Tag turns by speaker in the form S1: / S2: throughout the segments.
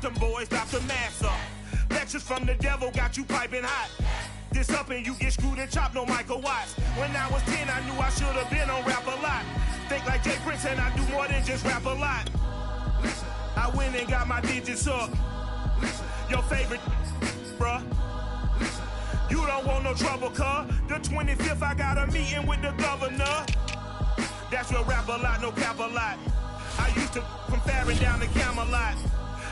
S1: them boys, stop the mass up. Lectures from the devil got you piping hot. This up and you get screwed and chopped, no Michael Watts. When I was 10, I knew I should have been on Rap a Lot. Think like Jay Prince and I do more than just rap a lot. I went and got my digits up. Your favorite, bruh. You don't want no trouble, cuz. The 25th, I got a meeting with the governor. That's where Rap a Lot, no cap a lot. I used to from Farron down to Camelot.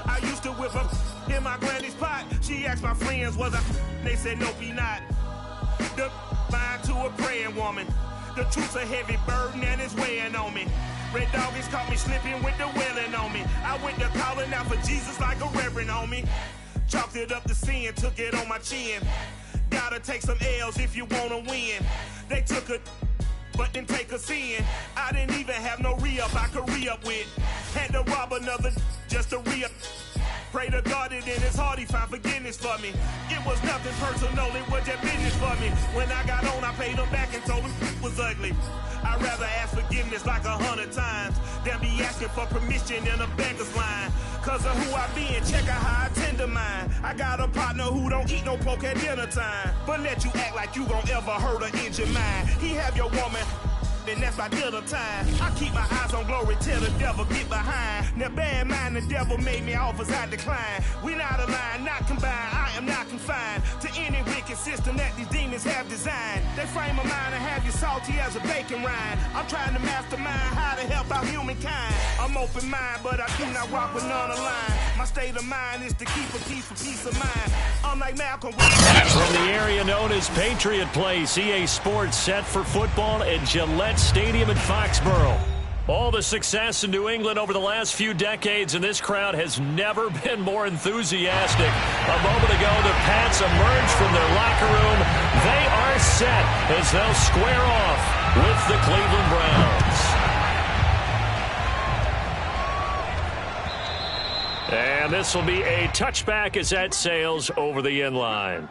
S1: I used to whip up in my granny's pot. She asked my friends, was I? They said, nope, he not. The fine to a praying woman. The truth's a heavy burden and it's weighing on me. Red Doggies caught me slipping with the wailing on me. I went to calling out for Jesus like a reverend on me. Chalked it up to sin, took it on my chin. Gotta take some L's if you wanna win. They took a but didn't take a sin. I didn't even have no re-up I could re-up with. Had to rob another just to re-up. Pray to God that in his heart he found forgiveness for me. It was nothing personal, it was just business for me. When I got on, I paid him back and told him it was ugly. I'd rather ask forgiveness like 100 times than be asking for permission in a beggar's line. Cause of who I be and check out how I tend to mine. I got a partner who don't eat no pork at dinner time, but let you act like you gon' ever hurt or injure mine. He have your woman, and that's my dinner time. I keep my eyes on glory till the devil get behind. Now bear in mind the devil made me offers I decline. We not aligned, not combined, I am not confined to any wicked system that these demons have designed. They frame a mind and have you salty as a bacon rind. I'm trying to mastermind how to help out humankind. I'm open mind, but I do not rock with none aligned. My state of mind is to keep a peace for peace of mind. Unlike Malcolm.
S2: From the area known as Patriot Place, EA Sports set for football at Gillette Stadium in Foxborough. All the success in New England over the last few decades, and this crowd has never been more enthusiastic. A moment ago, the Pats emerged from their locker room. They are set as they'll square off with the Cleveland Browns. And this will be a touchback as that sails over the end line.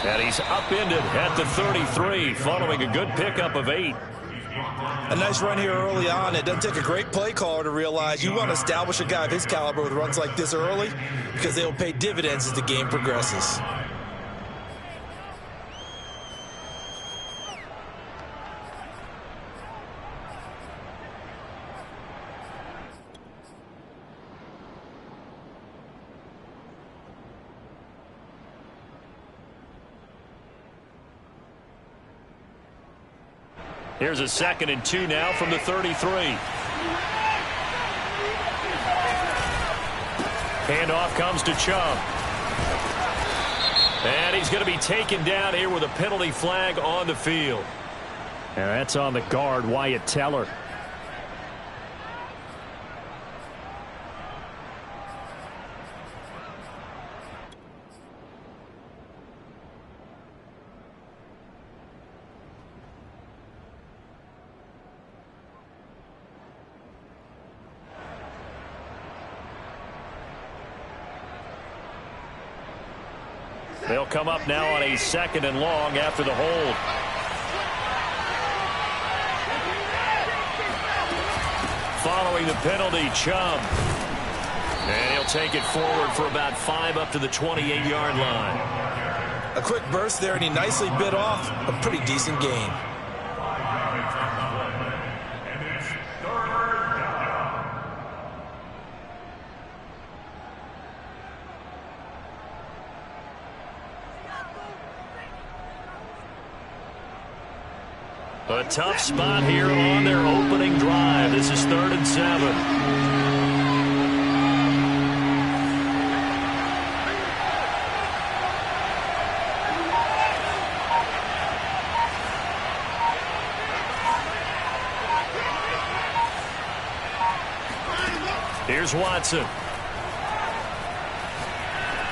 S2: And he's upended at the 33 following a good pickup of 8.
S3: A nice run here early on. It doesn't take a great play caller to realize you want to establish a guy of his caliber with runs like this early because they will pay dividends as the game progresses.
S2: Here's a 2nd and 2 now from the 33. Handoff comes to Chubb. And he's going to be taken down here with a penalty flag on the field. And that's on the guard, Wyatt Teller. They'll come up now on a 2nd and long after the hold. Following the penalty, Chubb. And he'll take it forward for about 5 up to the 28-yard line.
S3: A quick burst there, and he nicely bit off a pretty decent gain.
S2: A tough spot here on their opening drive. This is 3rd and 7. Here's Watson.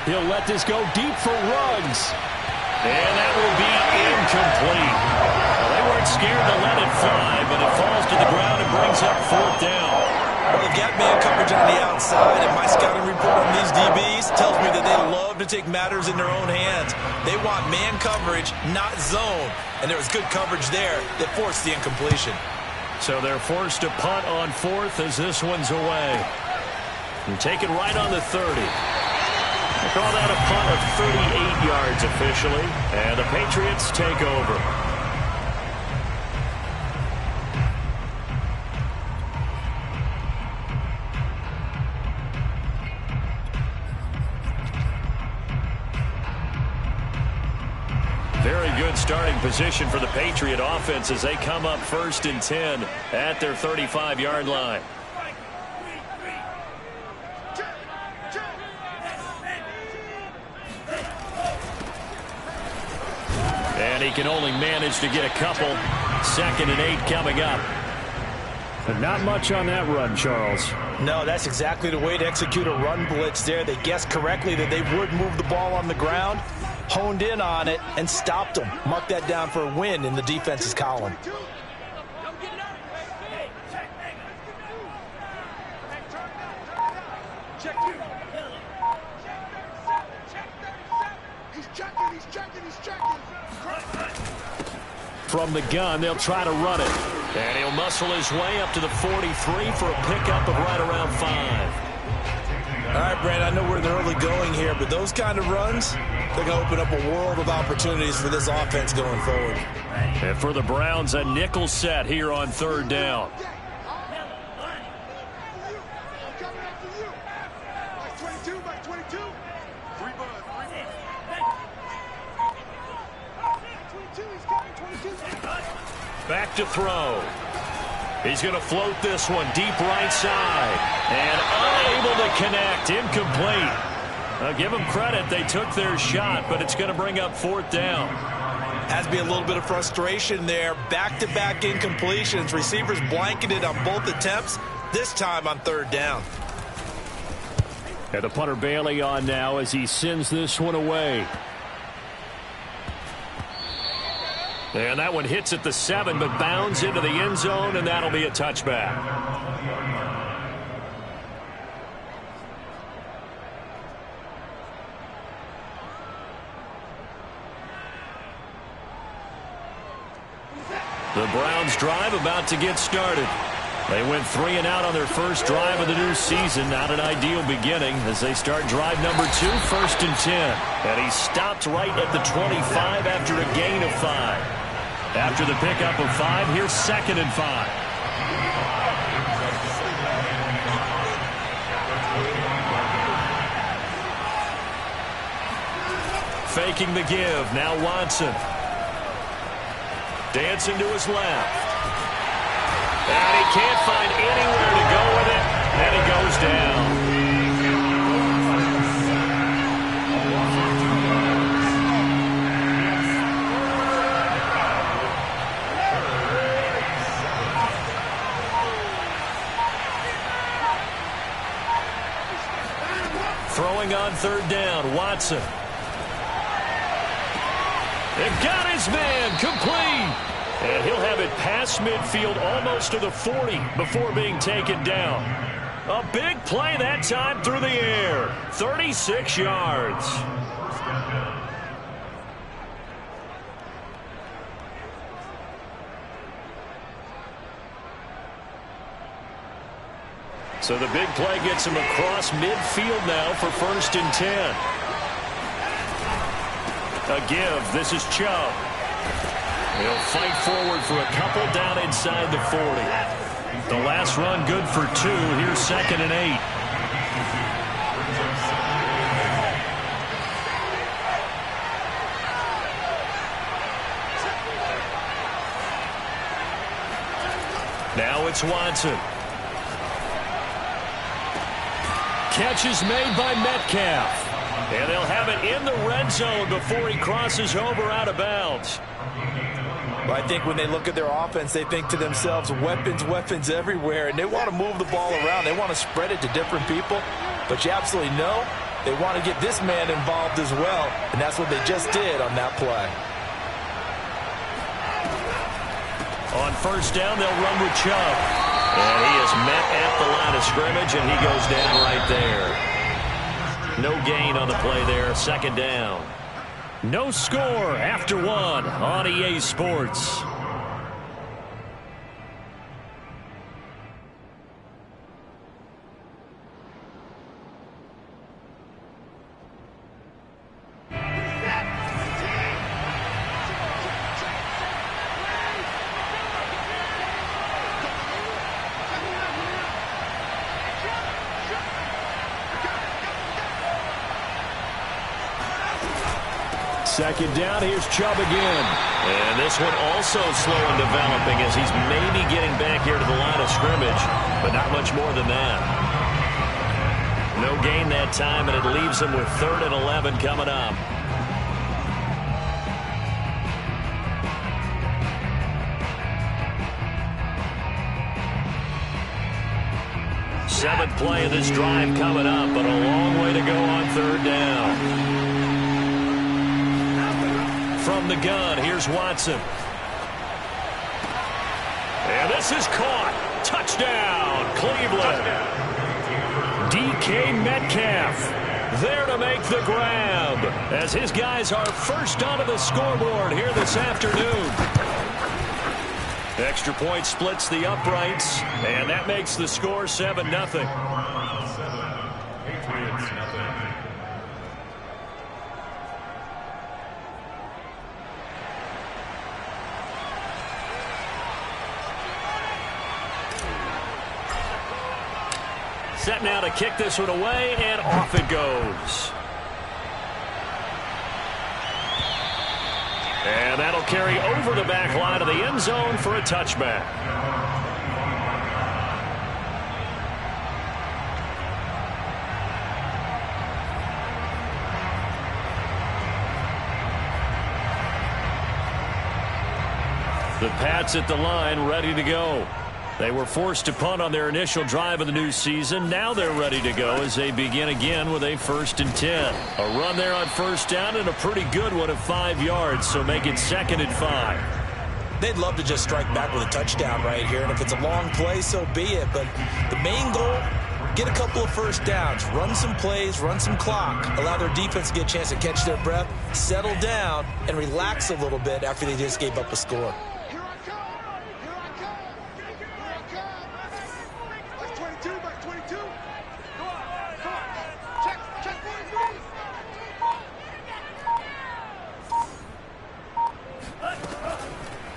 S2: He'll let this go deep for Ruggs. And that will be incomplete. Well, they weren't scared to let it fly, but it falls to the ground and brings up 4th down.
S3: Well, they've got man coverage on the outside, and my scouting report on these DBs tells me that they love to take matters in their own hands. They want man coverage, not zone. And there was good coverage there that forced the incompletion.
S2: So they're forced to punt on 4th as this one's away. And take it right on the 30. They call that a punt of 38 yards officially, and the Patriots take over. Very good starting position for the Patriot offense as they come up 1st and 10 at their 35-yard line. And he can only manage to get a couple. 2nd and 8 coming up. But not much on that run, Charles.
S3: No, that's exactly the way to execute a run blitz there. They guessed correctly that they would move the ball on the ground, honed in on it, and stopped them. Mark that down for a win in the defense's column.
S2: From the gun, they'll try to run it. And he'll muscle his way up to the 43 for a pickup of right around 5.
S3: All right, Brent, I know we're in the early going here, but those kind of runs, they're going to open up a world of opportunities for this offense going forward.
S2: And for the Browns, a nickel set here on 3rd down. Back to throw. He's going to float this one deep right side. And unable to connect. Incomplete. I'll give them credit. They took their shot, but it's going to bring up 4th down.
S3: Has to be a little bit of frustration there. Back-to-back incompletions. Receivers blanketed on both attempts, this time on 3rd down.
S2: And the punter Bailey on now as he sends this one away. And that one hits at the 7, but bounds into the end zone, and that'll be a touchback. The Browns drive about to get started. They went 3 and out on their first drive of the new season. Not an ideal beginning as they start drive number 2, 1st and 10. And he stopped right at the 25 after a gain of 5. After the pickup of 5, here's 2nd and 5. Faking the give. Now Watson. Dancing to his left. And he can't find anywhere to go with it. And he goes down. Throwing on 3rd down, Watson. They've got his man, complete. And he'll have it past midfield almost to the 40 before being taken down. A big play that time through the air. 36 yards. So the big play gets him across midfield now for 1st and 10. A give. This is Chubb. He'll fight forward for a couple down inside the 40. The last run good for 2. Here's 2nd and 8. Now it's Watson. Catch is made by Metcalf. And they'll have it in the red zone before he crosses over out of bounds.
S3: Well, I think when they look at their offense, they think to themselves, weapons, weapons everywhere. And they want to move the ball around. They want to spread it to different people. But you absolutely know They want to get this man involved as well, and that's what they just did on that play.
S2: On first down, they'll run with Chubb. And he is met at the line of scrimmage, and he goes down right there. No gain on the play there, second down. No score after one on EA Sports. Second down, here's Chubb again. And this one also slow in developing as he's maybe getting back here to the line of scrimmage, but not much more than that. No gain that time, and it leaves him with 3rd and 11 coming up. Seventh play of this drive coming up, but a long way to go on 3rd down. From the gun, here's Watson. And this is caught. Touchdown, Cleveland. DK Metcalf there to make the grab as his guys are first onto the scoreboard here this afternoon. Extra point splits the uprights, and that makes the score 7-0. Patriots, nothing. Set now to kick this one away, and off it goes. And that'll carry over the back line of the end zone for a touchback. The Pats at the line, ready to go. They were forced to punt on their initial drive of the new season. Now they're ready to go as they begin again with a 1st and 10. A run there on first down and a pretty good one of 5 yards, so make it 2nd and 5.
S3: They'd love to just strike back with a touchdown right here, and if it's a long play, so be it. But the main goal, get a couple of first downs, run some plays, run some clock, allow their defense to get a chance to catch their breath, settle down, and relax a little bit after they just gave up a score.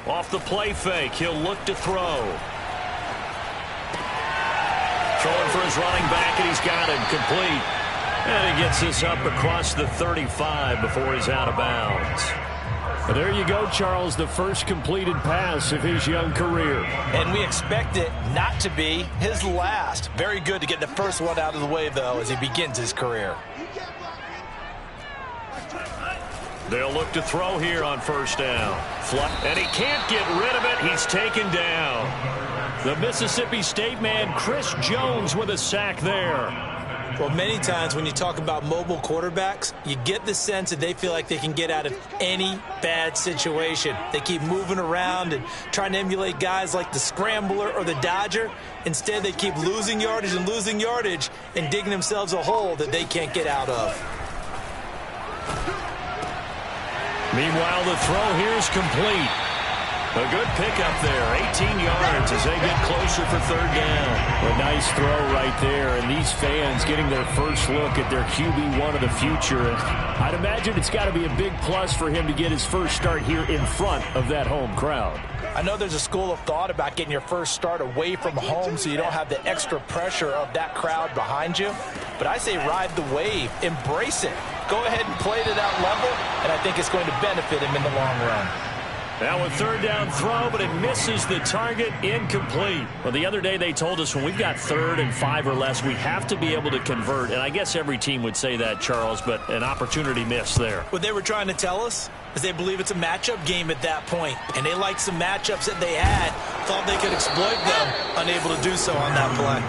S2: Off the play fake, he'll look to throw. Throwing for his running back, and he's got it complete. And he gets this up across the 35 before he's out of bounds. Well, there you go, Charles, the first completed pass of his young career.
S3: And we expect it not to be his last. Very good to get the first one out of the way, though, as he begins his career.
S2: They'll look to throw here on first down. And he can't get rid of it. He's taken down. The Mississippi State man, Chris Jones, with a sack there.
S3: Well, many times when you talk about mobile quarterbacks, you get the sense that they feel like they can get out of any bad situation. They keep moving around and trying to emulate guys like the Scrambler or the Dodger. Instead, they keep losing yardage and digging themselves a hole that they can't get out of.
S2: Meanwhile, the throw here is complete. A good pickup there, 18 yards as they get closer for 3rd down. A nice throw right there, and these fans getting their first look at their QB1 of the future. And I'd imagine it's got to be a big plus for him to get his first start here in front of that home crowd.
S3: I know there's a school of thought about getting your first start away from home so you don't have the extra pressure of that crowd behind you. But I say ride the wave, embrace it. Go ahead and play to that level, and I think it's going to benefit him in the long run.
S2: Now a 3rd down throw, but it misses the target, incomplete. Well, the other day they told us when we've got 3rd and 5 or less, we have to be able to convert. And I guess every team would say that, Charles, but an opportunity missed there.
S3: What they were trying to tell us is they believe it's a matchup game at that point. And they liked some matchups that they had, thought they could exploit them, unable to do so on that play.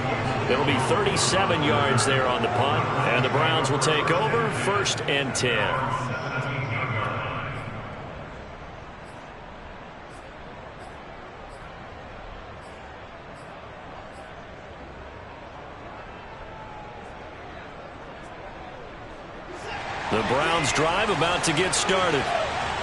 S2: It'll be 37 yards there on the punt, and the Browns will take over 1st and 10. The Browns drive about to get started.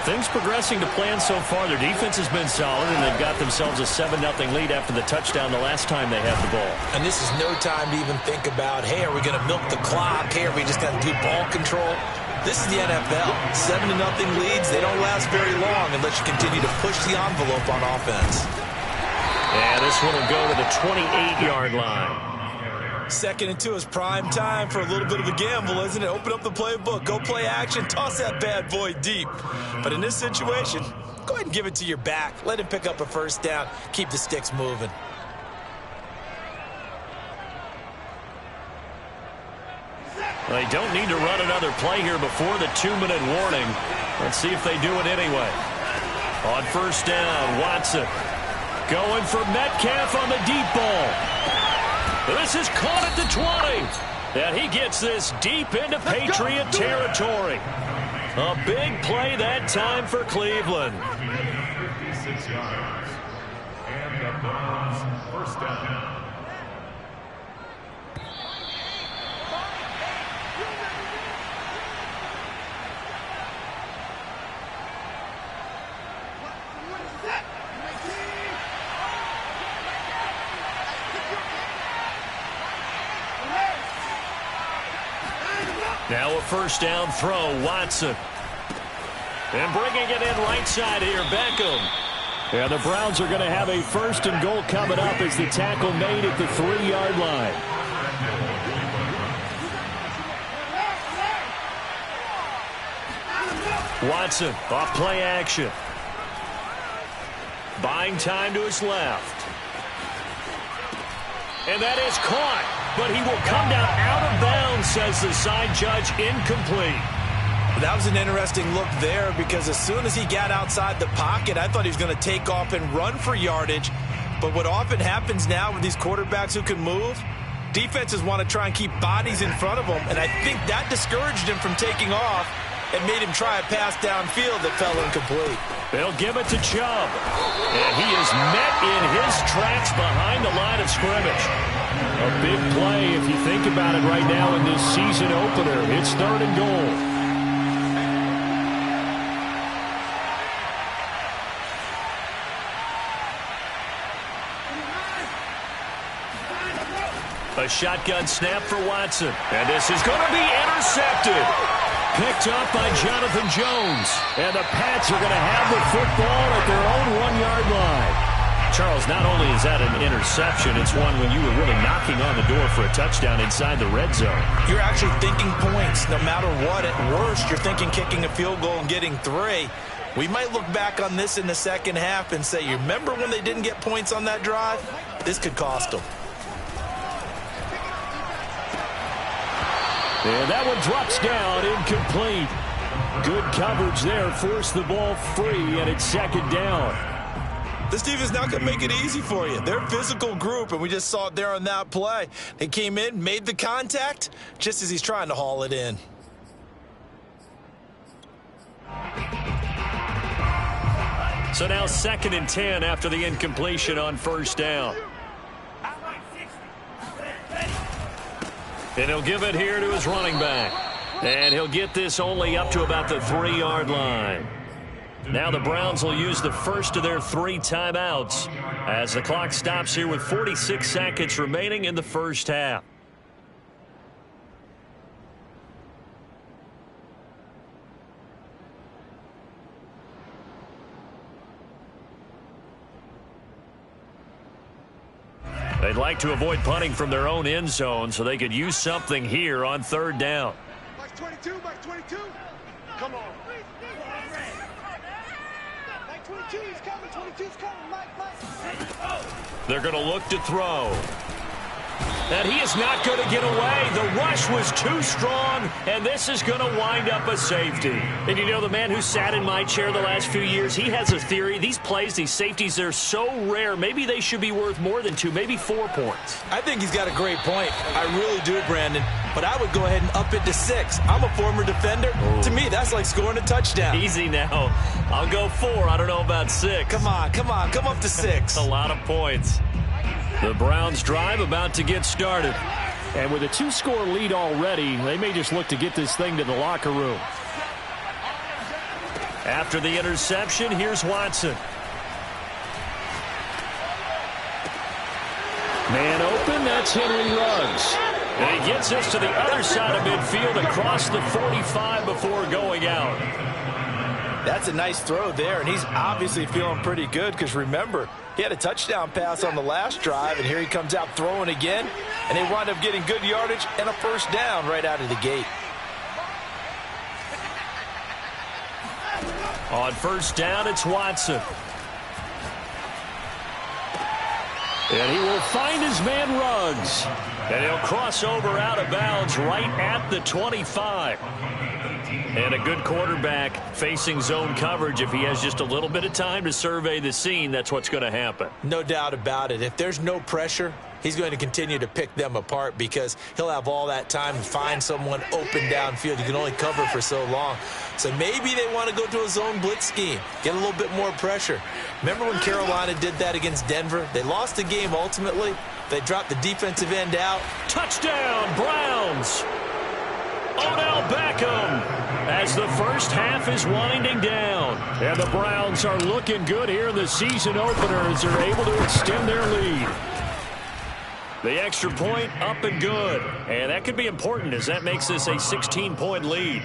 S2: Things progressing to plan so far. Their defense has been solid, and they've got themselves a 7-0 lead after the touchdown the last time they had the ball.
S3: And this is no time to even think about, hey, are we going to milk the clock? Hey, are we just going to do ball control? This is the NFL. 7-0 leads, they don't last very long unless you continue to push the envelope on offense.
S2: And this one will go to the 28-yard line.
S3: 2nd and 2 is prime time for a little bit of a gamble, isn't it? Open up the playbook, go play action, toss that bad boy deep. But in this situation, go ahead and give it to your back. Let him pick up a 1st down. Keep the sticks moving.
S2: They don't need to run another play here before the 2-minute warning. Let's see if they do it anyway. On 1st down, Watson going for Metcalf on the deep ball. This is caught at the 20. And he gets this deep into Patriot territory. A big play that time for Cleveland.
S4: 56 yards. And the Browns 1st down.
S2: Now a 1st down throw, Watson. And bringing it in right side here, Beckham. And the Browns are going to have a 1st and goal coming up as the tackle made at the 3-yard line. Watson off play action. Buying time to his left. And that is caught. But he will come down out of bounds, says the side judge, incomplete.
S3: That was an interesting look there because as soon as he got outside the pocket, I thought he was going to take off and run for yardage. But what often happens now with these quarterbacks who can move, defenses want to try and keep bodies in front of them, and I think that discouraged him from taking off and made him try a pass downfield that fell incomplete.
S2: They'll give it to Chubb. And he is met in his tracks behind the line of scrimmage. A big play if you think about it right now in this season opener. It's 3rd and goal. A shotgun snap for Watson. And this is going to be intercepted. Picked up by Jonathan Jones. And the Pats are going to have the football at their own 1-yard line. Charles, not only is that an interception, it's one when you were really knocking on the door for a touchdown inside the red zone.
S3: You're actually thinking points no matter what. At worst, you're thinking kicking a field goal and getting 3. We might look back on this in the 2nd half and say, you remember when they didn't get points on that drive? This could cost them.
S2: And that one drops down, incomplete. Good coverage there, forced the ball free, and it's 2nd down.
S3: This defense is not going to make it easy for you. They're a physical group, and we just saw it there on that play. They came in, made the contact, just as he's trying to haul it in.
S2: So now 2nd and 10 after the incompletion on 1st down. And he'll give it here to his running back. And he'll get this only up to about the 3-yard line. Now the Browns will use the first of their 3 timeouts as the clock stops here with 46 seconds remaining in the 1st half. They'd like to avoid punting from their own end zone so they could use something here on 3rd down.
S5: Mike 22, Mike 22. Come on. Mike 22, he's coming, 22's coming, Mike.
S2: They're going to look to throw. And he is not going to get away. The rush was too strong, and this is going to wind up a safety. And you know, the man who sat in my chair the last few years, he has a theory. These plays, these safeties, they're so rare. Maybe they should be worth more than 2, maybe 4 points.
S3: I think he's got a great point. I really do, Brandon. But I would go ahead and up it to 6. I'm a former defender. To me, that's like scoring a touchdown.
S2: Easy now. I'll go 4. I don't know about 6.
S3: Come on. Come up to 6.
S2: A lot of points. The Browns drive about to get started.
S6: And with a 2-score lead already, they may just look to get this thing to the locker room.
S2: After the interception, here's Watson.
S6: Man open, that's Henry Ruggs.
S2: And he gets us to the other side of midfield across the 45 before going out.
S3: That's a nice throw there, and he's obviously feeling pretty good because, remember, he had a touchdown pass on the last drive, and here he comes out throwing again, and they wind up getting good yardage and a first down right out of the gate.
S2: On first down, it's Watson.
S6: And he will find his man Ruggs.
S2: And he'll cross over out of bounds right at the 25. And a good quarterback facing zone coverage. If he has just a little bit of time to survey the scene, that's what's going to happen.
S3: No doubt about it. If there's no pressure, he's going to continue to pick them apart because he'll have all that time to find someone open downfield. You can only cover for so long. So maybe they want to go to a zone blitz scheme, get a little bit more pressure. Remember when Carolina did that against Denver? They lost the game ultimately. They dropped the defensive end out.
S2: Touchdown, Browns! Odell Beckham as the first half is winding down.
S6: And the Browns are looking good here in the season opener as they're able to extend their lead.
S2: The extra point up and good. And that could be important as that makes this a 16-point lead.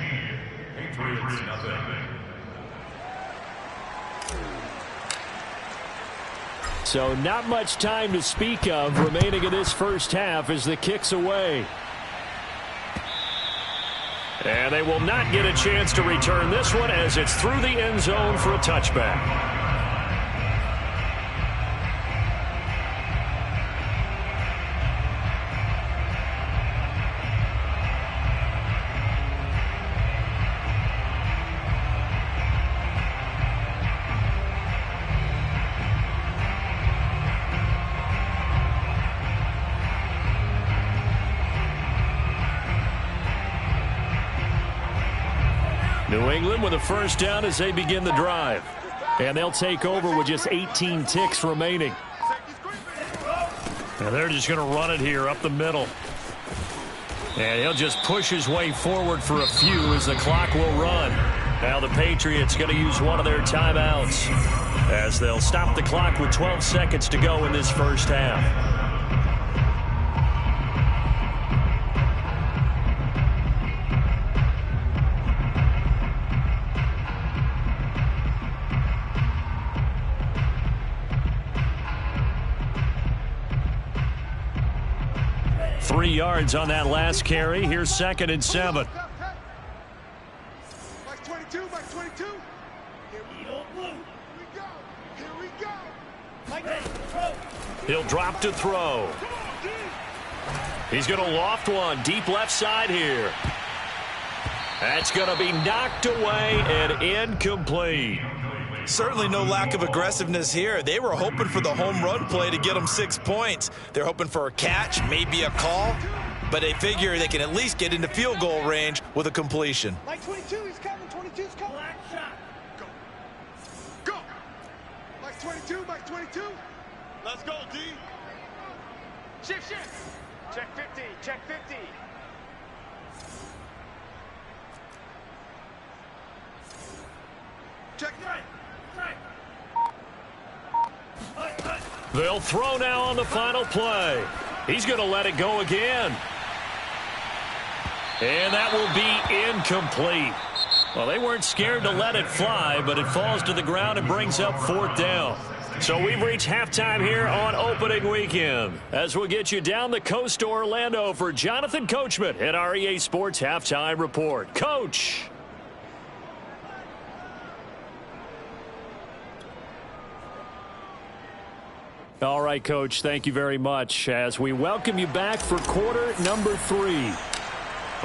S4: Patriots nothing.
S6: So not much time to speak of remaining in this first half as the kick's away.
S2: And they will not get a chance to return this one as it's through the end zone for a touchback.
S6: New England with a first down as they begin the drive. And they'll take over with just 18 ticks remaining.
S2: And they're just going to run it here up the middle. And he'll just push his way forward for a few as the clock will run. Now the Patriots going to use one of their timeouts as they'll stop the clock with 12 seconds to go in this first half. Three yards on that last carry. Here's 2nd and 7.
S5: Mike 22, Mike 22. Here we go. Here we go. Mike,
S2: He'll drop to throw. He's going to loft one deep left side here. That's going to be knocked away and incomplete.
S3: Certainly no lack of aggressiveness here. They were hoping for the home run play to get them 6 points. They're hoping for a catch, maybe a call, but they figure they can at least get into field goal range with a completion.
S5: Mike 22, he's coming. 22's coming. Black shot. Go. Go. Mike 22, Mike 22. Let's go, D. Shift. Check 50, check 50. Check 9.
S2: They'll throw now on the final play. He's going to let it go again. And that will be incomplete. Well, they weren't scared to let it fly, but it falls to the ground and brings up 4th down. So we've reached halftime here on opening weekend. As we'll get you down the coast to Orlando for Jonathan Coachman at our EA Sports Halftime Report. Coach.
S6: All right, Coach, thank you very much as we welcome you back for quarter number 3.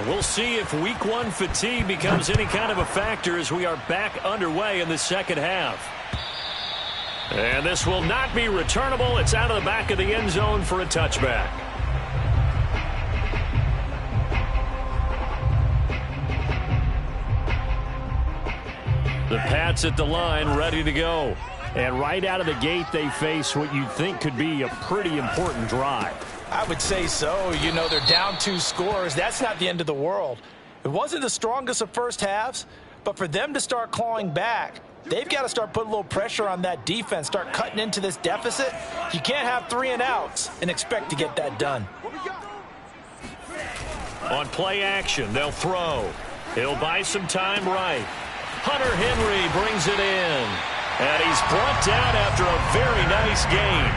S6: We'll see if week 1 fatigue becomes any kind of a factor as we are back underway in the second half. And this will not be returnable. It's out of the back of the end zone for a touchback. The Pats at the line ready to go. And right out of the gate, they face what you'd think could be a pretty important drive.
S3: I would say so. You know, they're down 2 scores. That's not the end of the world. It wasn't the strongest of first halves, but for them to start clawing back, they've got to start putting a little pressure on that defense, start cutting into this deficit. You can't have 3 and outs and expect to get that done.
S2: On play action, they'll throw. He'll buy some time right. Hunter Henry brings it in. And he's brought down after a very nice gain.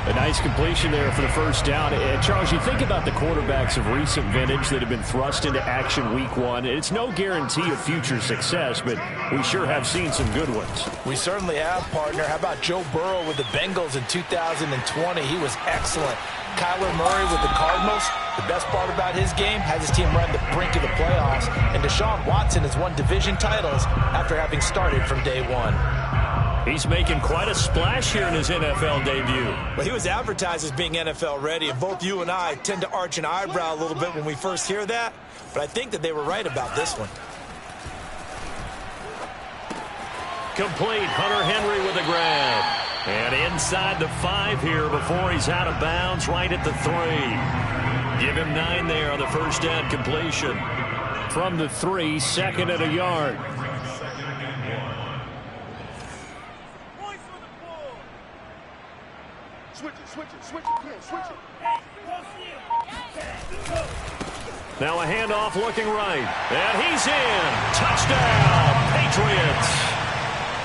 S6: A nice completion there for the first down. And Charles, you think about the quarterbacks of recent vintage that have been thrust into action week 1. It's no guarantee of future success, but we sure have seen some good ones.
S3: We certainly have, partner. How about Joe Burrow with the Bengals in 2020? He was excellent. Kyler Murray with the Cardinals. The best part about his game has his team run the brink of the playoffs. And Deshaun Watson has won division titles after having started from day 1.
S2: He's making quite a splash here in his NFL debut.
S3: Well, he was advertised as being NFL ready, and both you and I tend to arch an eyebrow a little bit when we first hear that. But I think that they were right about this one.
S2: Complete. Hunter Henry with a grab. And inside the 5 here before he's out of bounds right at the 3. Give him 9 there on the first down completion.
S6: From the 3, 2nd and a yard.
S5: Switch it.
S2: Now a handoff looking right. And he's in. Touchdown, Patriots.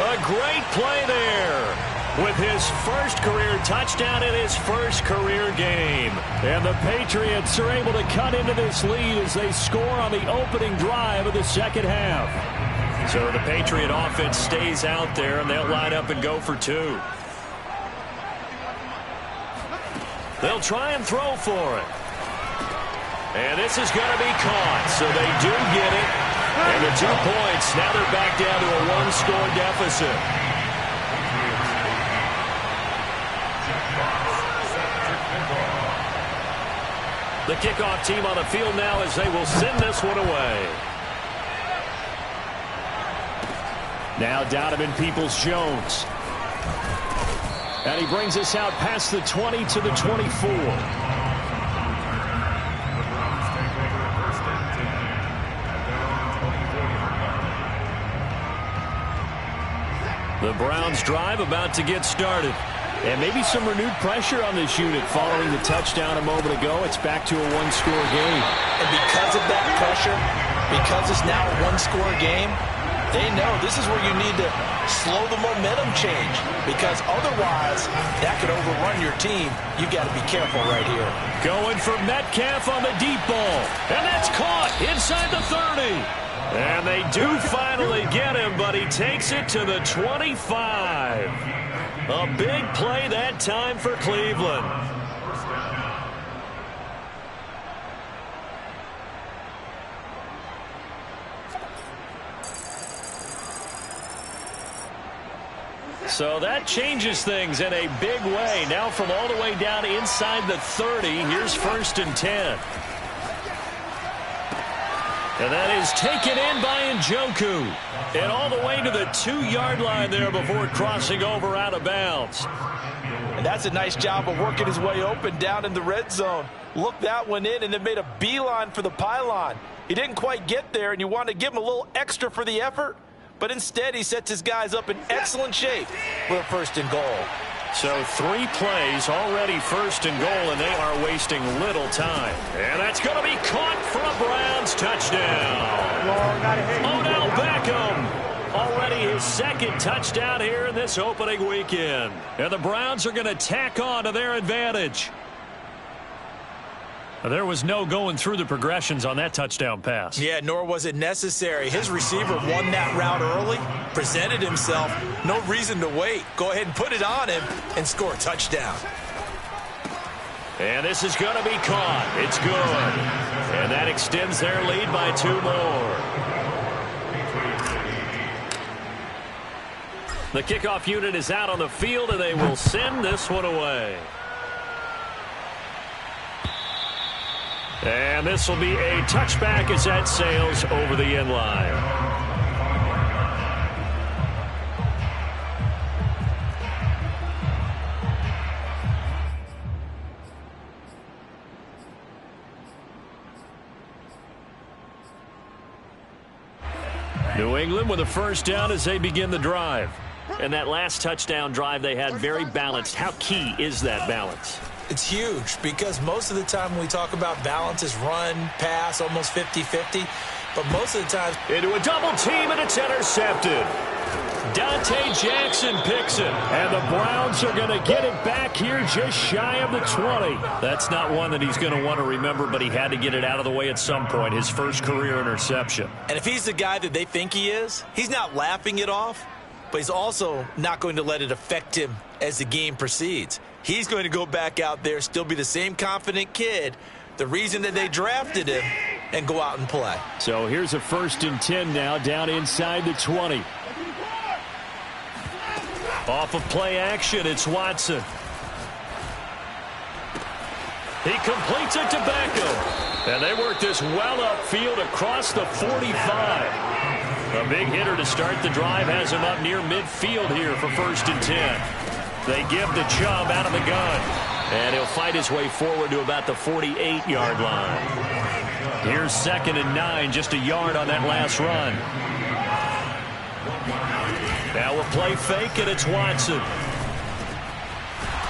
S2: A great play there with his first career touchdown in his first career game. And the Patriots are able to cut into this lead as they score on the opening drive of the second half. So the Patriot offense stays out there, and they'll line up and go for 2. They'll try and throw for it. And this is going to be caught, so they do get it. And the 2 points, now they're back down to a 1-score deficit. The kickoff team on the field now as they will send this one away.
S6: Now Donovan Peoples-Jones. And he brings us out past the 20 to the 24. The Browns drive about to get started. And maybe some renewed pressure on this unit following the touchdown a moment ago. It's back to a 1-score game.
S3: And because of that pressure, because it's now a 1-score game, they know this is where you need to slow the momentum change, because otherwise that could overrun your team. You got to be careful right here.
S2: Going for Metcalf on the deep ball. And that's caught inside the 30. And they do finally get him, but he takes it to the 25. A big play that time for Cleveland. So that changes things in a big way. Now from all the way down inside the 30, here's 1st and 10. And that is taken in by Njoku. And all the way to the 2-yard line there before crossing over out of bounds.
S3: And that's a nice job of working his way open down in the red zone. Looked that one in and then made a beeline for the pylon. He didn't quite get there, and you want to give him a little extra for the effort. But instead, he sets his guys up in excellent shape for a 1st and goal.
S2: So 3 plays already 1st and goal, and they are wasting little time. And that's going to be caught for a Browns touchdown. Odell Beckham, already his 2nd touchdown here in this opening weekend. And the Browns are going to tack on to their advantage.
S6: There was no going through the progressions on that touchdown pass.
S3: Yeah, nor was it necessary. His receiver won that route early, presented himself, no reason to wait. Go ahead and put it on him and score a touchdown.
S2: And this is going to be caught. It's good. And that extends their lead by 2 more. The kickoff unit is out on the field, and they will send this one away. And this will be a touchback as that sails over the end line. New England with a first down as they begin the drive. And that last touchdown drive they had very balanced. How key is that balance?
S3: It's huge because most of the time when we talk about balance is run, pass, almost 50-50. But most of the time...
S2: Into a double team, and it's intercepted. Dante Jackson picks it. And the Browns are going to get it back here just shy of the 20. That's not one that he's going to want to remember, but he had to get it out of the way at some point. His first career interception.
S3: And if he's the guy that they think he is, he's not laughing it off, but he's also not going to let it affect him as the game proceeds. He's going to go back out there, still be the same confident kid, the reason that they drafted him, and go out and play.
S6: So here's a 1st and 10 now, down inside the 20.
S2: Off of play action, it's Watson. He completes it to Beckham. And they work this well upfield across the 45. A big hitter to start the drive has him up near midfield here for 1st and 10. They give the Chubb out of the gun. And he'll fight his way forward to about the 48-yard line. Here's 2nd and 9, just a yard on that last run. Now we'll play fake, and it's Watson.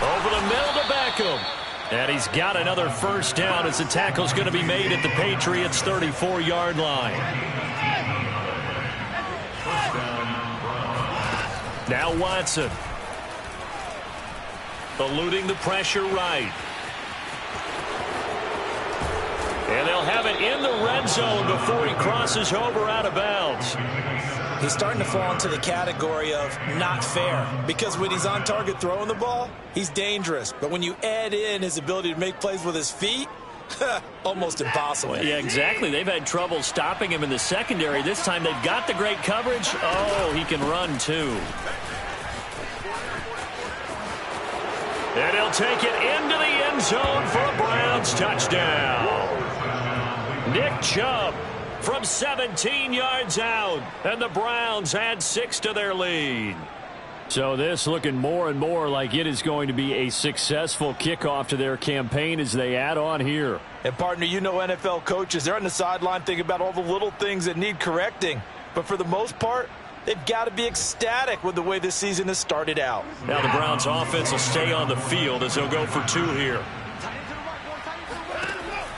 S2: Over the middle to Beckham. And he's got another first down as the tackle's going to be made at the Patriots' 34-yard line. Now Watson. Eluding the pressure right. And they'll have it in the red zone before he crosses over out of bounds.
S3: He's starting to fall into the category of not fair, because when he's on target throwing the ball, he's dangerous. But when you add in his ability to make plays with his feet, almost impossible.
S2: Yeah, exactly. They've had trouble stopping him in the secondary. This time they've got the great coverage. Oh, he can run too. And he'll take it into the end zone for a Browns touchdown. Nick Chubb from 17 yards out. And the Browns add 6 to their lead.
S6: So this looking more and more like it is going to be a successful kickoff to their campaign as they add on here.
S3: And, partner, you know NFL coaches, they're on the sideline thinking about all the little things that need correcting. But for the most part, they've got to be ecstatic with the way this season has started out.
S2: Now the Browns offense will stay on the field as they'll go for 2 here.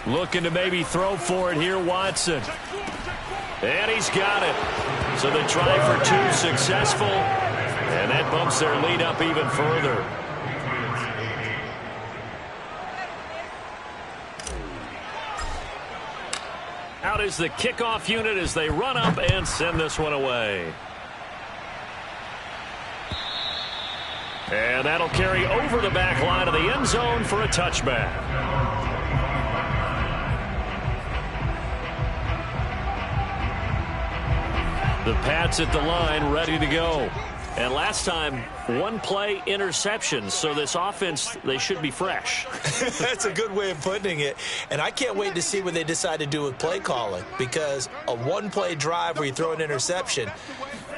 S2: Looking to maybe throw for it here, Watson. And he's got it. So they try for 2 successful. And that bumps their lead up even further. Out is the kickoff unit as they run up and send this one away. And that'll carry over the back line of the end zone for a touchback. The Pats at the line, ready to go. And last time, 1 play interception. So this offense, they should be fresh.
S3: That's a good way of putting it. And I can't wait to see what they decide to do with play calling, because a 1-play drive where you throw an interception,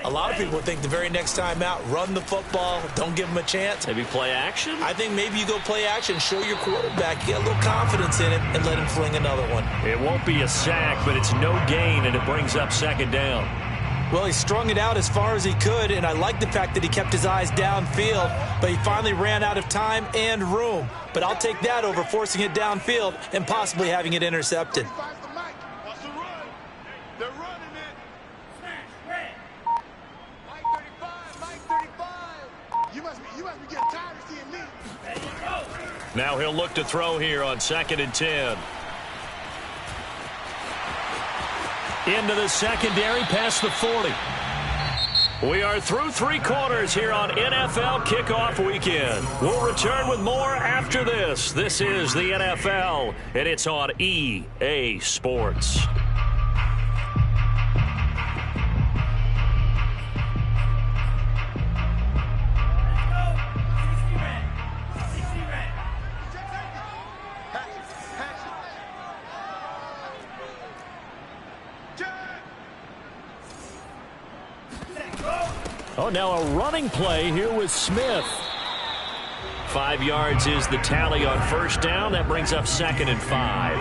S3: a lot of people think the very next time out, run the football, don't give them a chance.
S2: Maybe play action?
S3: I think maybe you go play action, show your quarterback, get a little confidence in it, and let him fling another one.
S2: It won't be a sack, but it's no gain, and it brings up 2nd down.
S3: Well, he strung it out as far as he could, and I like the fact that he kept his eyes downfield, but he finally ran out of time and room. But I'll take that over forcing it downfield and possibly having it intercepted.
S5: They're running it. Mike 35. You must be getting tired of seeing me.
S2: Now he'll look to throw here on 2nd and 10. Into the secondary, past the 40. We are through 3 quarters here on NFL Kickoff Weekend. We'll return with more after this. This is the NFL, and it's on EA Sports. Oh, now a running play here with Smith. 5 yards is the tally on first down. That brings up 2nd and 5.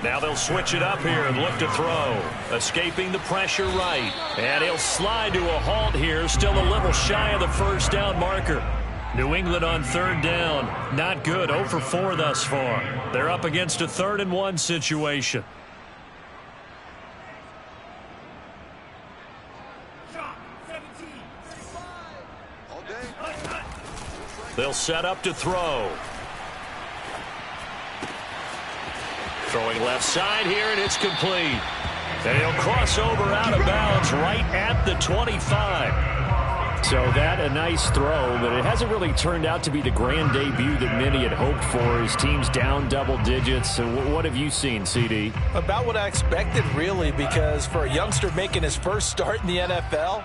S2: Now they'll switch it up here and look to throw. Escaping the pressure right. And he'll slide to a halt here. Still a little shy of the first down marker. New England on 3rd down. Not good. 0 for 4 thus far. They're up against a 3rd and 1 situation. They'll set up to throw. Throwing left side here, and it's complete. And he'll cross over out of bounds right at the 25. So that a nice throw, but it hasn't really turned out to be the grand debut that many had hoped for. His team's down double digits. So what have you seen, CD?
S3: About what I expected, really, because for a youngster making his first start in the NFL,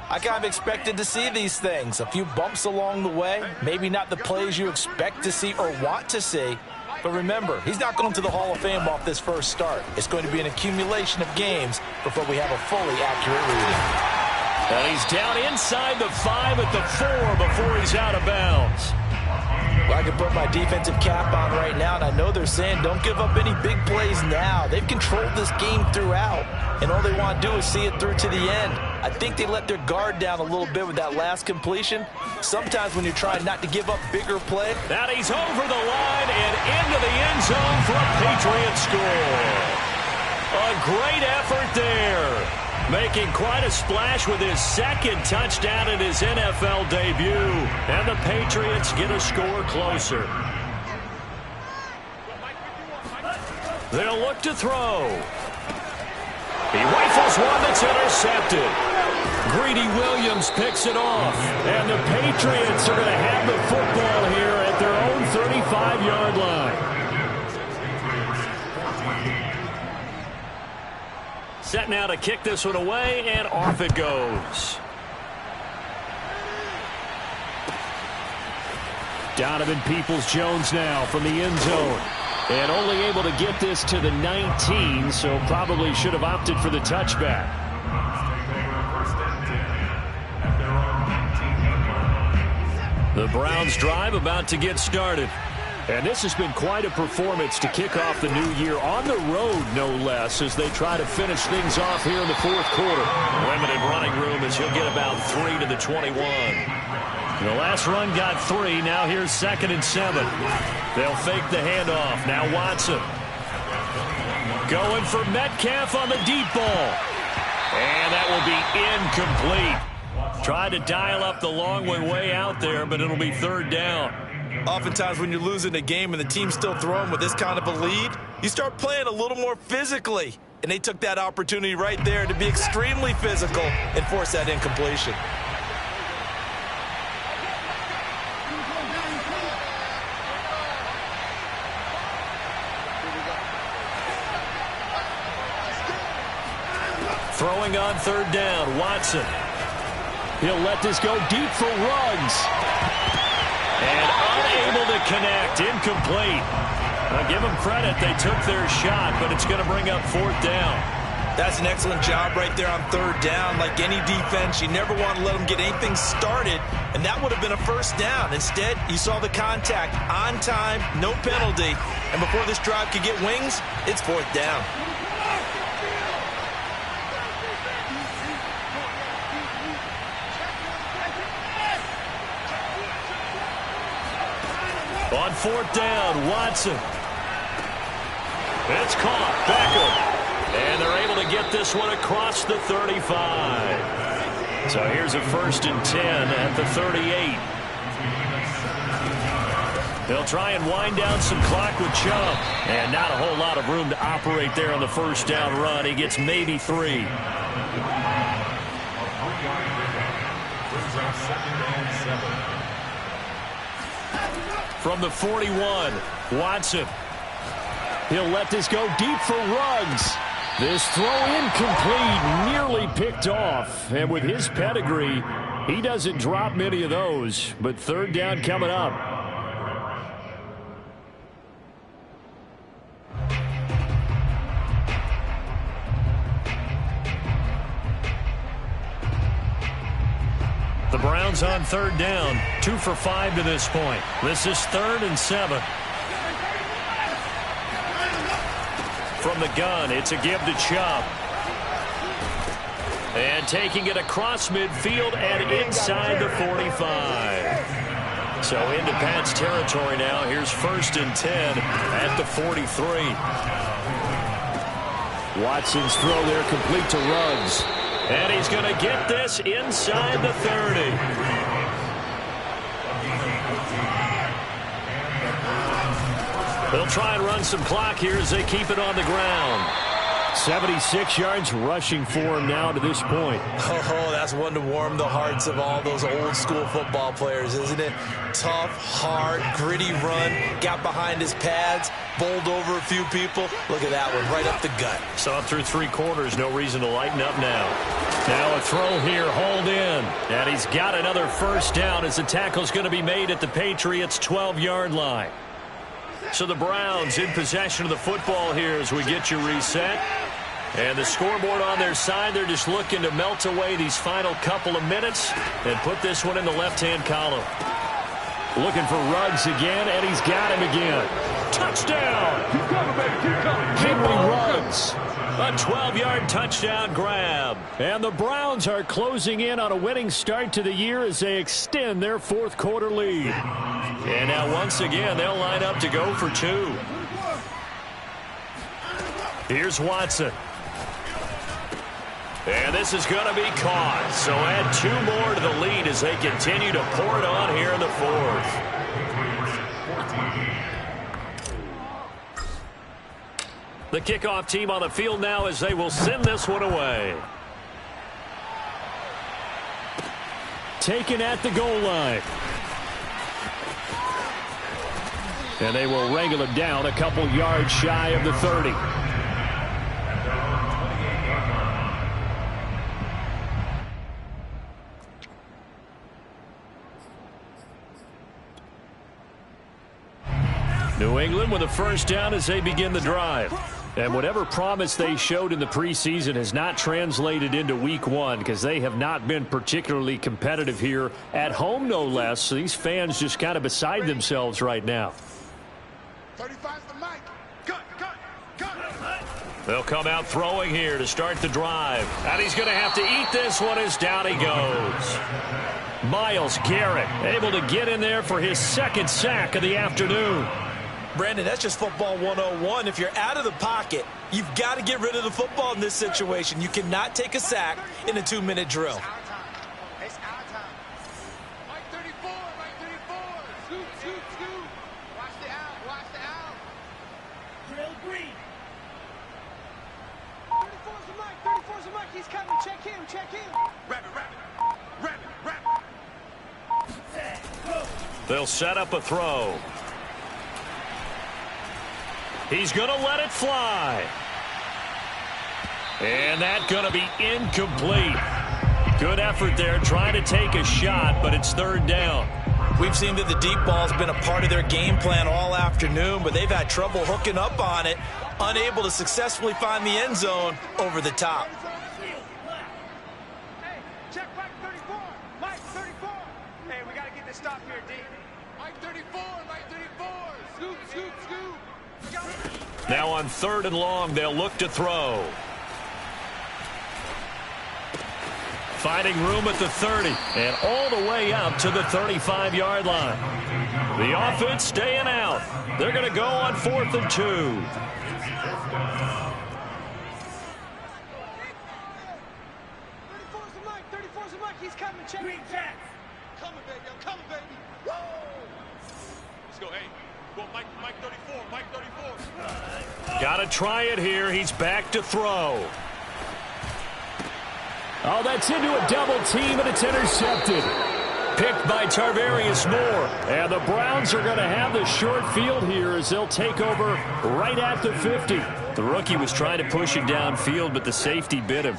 S3: I kind of expected to see these things. A few bumps along the way, maybe not the plays you expect to see or want to see. But remember, he's not going to the Hall of Fame off this first start. It's going to be an accumulation of games before we have a fully accurate reading.
S2: And he's down inside the 5 at the 4 before he's out of bounds.
S3: Well, I can put my defensive cap on right now, and I know they're saying don't give up any big plays now. They've controlled this game throughout, and all they want to do is see it through to the end. I think they let their guard down a little bit with that last completion. Sometimes when you're trying not to give up bigger play.
S2: Now he's over the line and into the end zone for a Patriots score. A great effort there. Making quite a splash with his 2nd touchdown in his NFL debut. And the Patriots get a score closer. They'll look to throw. He rifles one that's intercepted. Greedy Williams picks it off. And the Patriots are going to have the football here at their own 35-yard line. Set now to kick this one away, and off it goes. Donovan Peoples-Jones now from the end zone. And only able to get this to the 19, so probably should have opted for the touchback. The Browns drive about to get started. And this has been quite a performance to kick off the new year on the road, no less, as they try to finish things off here in the 4th quarter. Limited running room as he'll get about 3 to the 21. The last run got 3. Now here's 2nd and 7. They'll fake the handoff. Now Watson. Going for Metcalf on the deep ball. And that will be incomplete. Tried to dial up the long one way out there, but it'll be 3rd down.
S3: Oftentimes when you're losing a game and the team's still throwing with this kind of a lead, you start playing a little more physically. And they took that opportunity right there to be extremely physical and force that incompletion.
S2: Throwing on 3rd down, Watson. He'll let this go deep for Ruggs. And unable to connect, incomplete. I'll give them credit, they took their shot, but it's going to bring up 4th down.
S3: That's an excellent job right there on 3rd down. Like any defense, you never want to let them get anything started, and that would have been a 1st down. Instead, you saw the contact on time, no penalty, and before this drive could get wings, it's 4th down.
S2: On 4th down, Watson. It's caught. Beckham. And they're able to get this one across the 35. So here's a 1st and 10 at the 38.
S6: They'll try and wind down some clock with Chubb. And not a whole lot of room to operate there on the first down run. He gets maybe 3. From the 41, Watson. He'll let this go deep for Ruggs. This throw incomplete, nearly picked off. And with his pedigree, he doesn't drop many of those. But third down coming up. The Browns on third down, 2 for 5 to this point. This is 3rd and 7. From the gun, it's a give to Chubb. And taking it across midfield and inside the 45. So into Pat's territory now. Here's 1st and 10 at the 43. Watson's throw there complete to Ruggs. And he's going to get this inside the 30. They'll try and run some clock here as they keep it on the ground. 76 yards rushing for him now to this point.
S3: Oh, that's one to warm the hearts of all those old school football players, isn't it? Tough, hard, gritty run. Got behind his pads, bowled over a few people. Look at that one, right up the gut.
S6: Saw through 3 quarters, no reason to lighten up now. Now a throw here, hauled in. And he's got another first down as the tackle's going to be made at the Patriots' 12-yard line. So the Browns in possession of the football here as we get you reset. And the scoreboard on their side, they're just looking to melt away these final couple of minutes and put this one in the left-hand column. Looking for Ruggs again, and he's got him again. Touchdown! Henry Ruggs. A 12-yard touchdown grab. And the Browns are closing in on a winning start to the year as they extend their 4th quarter lead. And now once again, they'll line up to go for 2. Here's Watson. And this is going to be caught. So add 2 more to the lead as they continue to pour it on here in the 4th. The kickoff team on the field now as they will send this one away. Taken at the goal line. And they will wrangle him down a couple yards shy of the 30. New England with a first down as they begin the drive. And whatever promise they showed in the preseason has not translated into week 1 because they have not been particularly competitive here at home, no less. So these fans just kind of beside themselves right now.
S5: 35's the mic. Cut.
S6: They'll come out throwing here to start the drive. And he's going to have to eat this one as down he goes. Myles Garrett able to get in there for his 2nd sack of the afternoon.
S3: Brandon, that's just football 101. If you're out of the pocket, you've got to get rid of the football in this situation. You cannot take a sack in a 2-minute drill.
S5: It's our time. Mike 34. Scoot. Watch the out. Drill green. 34's the Mike. He's coming. Check him. Rabbit.
S6: They'll set up a throw. He's going to let it fly. And that's going to be incomplete. Good effort there trying to take a shot, but it's 3rd down.
S3: We've seen that the deep ball's been a part of their game plan all afternoon, but they've had trouble hooking up on it, unable to successfully find the end zone over the top.
S5: Hey, check Mike 34. Mike 34. Hey, we got to get this stop here, D. Mike 34. Scoot.
S6: Now on 3rd and long, they'll look to throw. Finding room at the 30 and all the way up to the 35-yard line. The offense staying out. They're going to go on 4th and 2.
S5: 34's the Mike. He's coming. Check. Coming, baby. Woo! Let's go, hey. Mike 34, Mike 34.
S2: Got to try it here. He's back to throw.
S6: Oh, that's into a double team, and it's intercepted.
S2: Picked by Tarvarius Moore. And the Browns are going to have the short field here as they'll take over right at the 50. The rookie was trying to push it downfield, but the safety bit him.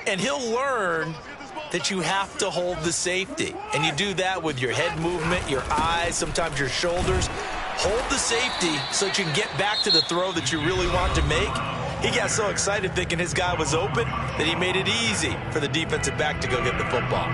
S3: And he'll learn that you have to hold the safety. And you do that with your head movement, your eyes, sometimes your shoulders. Hold the safety so that you can get back to the throw that you really want to make. He got so excited thinking his guy was open that he made it easy for the defensive back to go get the football.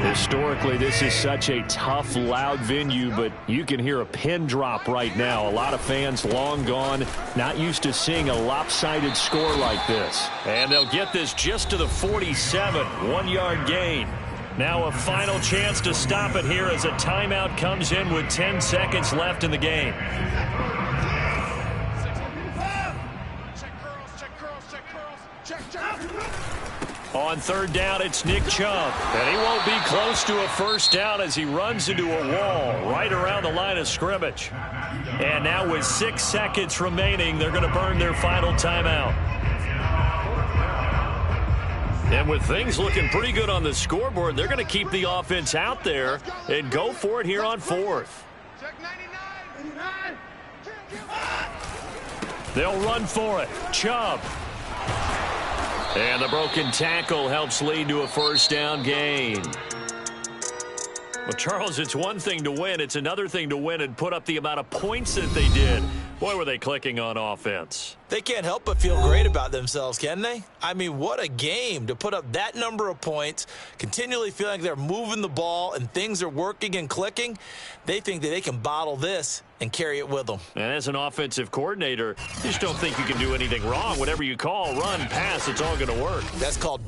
S2: Historically, this is such a tough, loud venue, but you can hear a pin drop right now. A lot of fans long gone, not used to seeing a lopsided score like this. And they'll get this just to the 47, 1-yard gain. Now a final chance to stop it here as a timeout comes in with 10 seconds left in the game. On third down, it's Nick Chubb. And he won't be close to a first down as he runs into a wall right around the line of scrimmage. And now with 6 seconds remaining, they're going to burn their final timeout. And with things looking pretty good on the scoreboard, they're going to keep the offense out there and go for it here on fourth. They'll run for it. Chubb. And the broken tackle helps lead to a first down gain. Well, Charles, it's one thing to win. It's another thing to win and put up the amount of points that they did. Boy, were they clicking on offense.
S3: They can't help but feel great about themselves, can they? I mean, what a game to put up that number of points, continually feeling like they're moving the ball and things are working and clicking. They think that they can bottle this and carry it with them.
S2: And as an offensive coordinator, you just don't think you can do anything wrong. Whatever you call, run, pass, it's all going to work.
S3: That's called